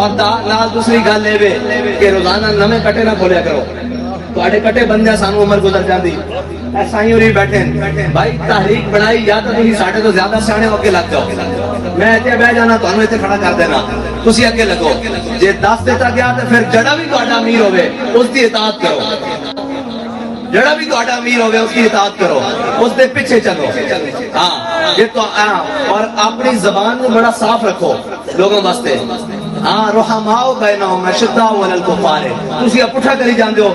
اور نال دوسری گل یہ کہ روزانہ نویں کٹے نہ کھولیا کرو، تواڈے کٹے بندے سانو عمر گزر جاندی۔ سائیں ہوری بیٹھے بھائی تحریک بنائی، یا تو تسی ساڈے تو زیادہ سیانے ہو کے لگ جاؤ، میں اتنے بہ جانا تانوں اتنے کھڑا کر دینا، تسی اگے لگو، جے دس دیتا گیا تو پھر جڑا بھی تہاڈا امیر ہوے اس دی اطاعت کرو، جڑا بھی تہاڈا امیر ہوے اس کی اطاعت کرو، اس دے پیچھے چلو۔ ہاں یہ تو اور اپنی زبان کو بڑا صاف رکھو لوگوں واسطے۔ ہاں رحماء بینہم اشداء علی الکفار، تسی پٹھا کری جاندے ہو،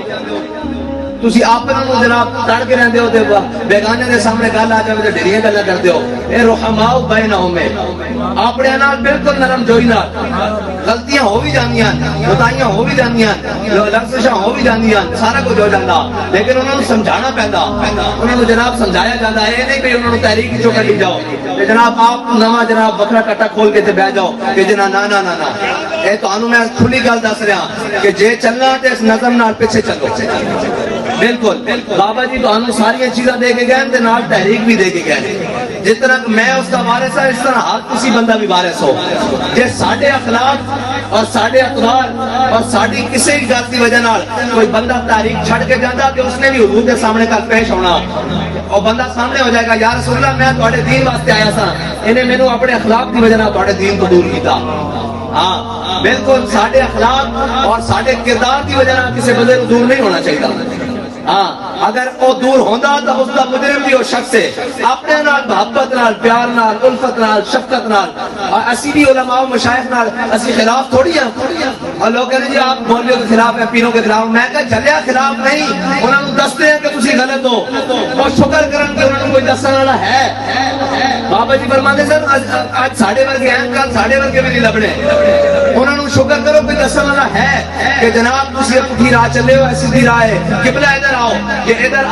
تسی اپنا نو جناب تڑ کے رہندے ہو تے بیگانے دے سامنے گل آ جاوے تے ڈھیریاں گلاں کردے ہو۔ اے رحماء بینہم اپنے نال بالکل نرم جوئی نال، غلطیاں ہو بھی جاندیاں، خطائیاں ہو بھی جاندیاں، لفظشاں ہو بھی جاندیاں، سارا کچھ ہو جاندا، لیکن انہاں نوں سمجھانا پیندا، انہاں نوں جناب سمجھایا جاندا، اے نہیں کہ انہاں نوں تحریک وچوں کڈی جاؤ تے جناب آپ نواں جناب وکھرا کٹا کھول کے تے بیٹھ جاؤ کہ جناب نا نا نا نا۔ اے تانوں میں کھلی گل دس رہا کہ جے چلنا تے اس نظم نال پیچھے چلو۔ بالکل بابا جی تو ہمیں ساری چیزاں دے کے گئے تے نال تحریک بھی دے کے گئے، جس طرح میں اس کا وارث ہوں اس طرح ہر کسی بندہ بھی وارث ہو۔ جے ساڈے اخلاق اور ساڈے اقدار اور ساڈی کسی بھی گل کی وجہ نال کوئی بندہ تحریک چھڑ کے جاتا کہ اس نے بھی حضور کے سامنے کل پیش ہونا، اور بندہ سامنے ہو جائے گا یا رسول اللہ میں تہاڈے دین واسطے آیا سا، انہیں مینوں اپنے اخلاق کی وجہ نال تہاڈے دین کو دور کیتا۔ ہاں بالکل ساڈے اخلاق اور ساڈے کردار کی وجہ نال کسی بندے کو دور نہیں ہونا چاہیے۔ ہاں اگر وہ دور ہوندا تو اس کا مجرم بھی وہ شخص ہے، اپنے نال محبت نال پیار نال الفت نال شفقت نال، اور اسی بھی علماء و مشائخ نال اسی خلاف تھوڑی ہیں، اور لوگ کہتے ہیں جی آپ مولویوں کے خلاف ہیں پیروں کے خلاف، میں کہا چلیا خلاف نہیں، انہوں نے دستے ہیں کہ تسی غلط ہو، اور شکر کرن کہ انہوں نے کوئی دسن والا ہے۔ بابا جی فرماتے سر آج ساڑھے ورگے ہیں، کل ساڑھے ورگے بھی نہیں لبنے، انہوں نے شکر کرو کوئی دسن والا ہے کہ جناب تسی پٹھی راہ چلے ہو، ایسی راہ ہے، قبلہ ادھر آؤ کہ ادھر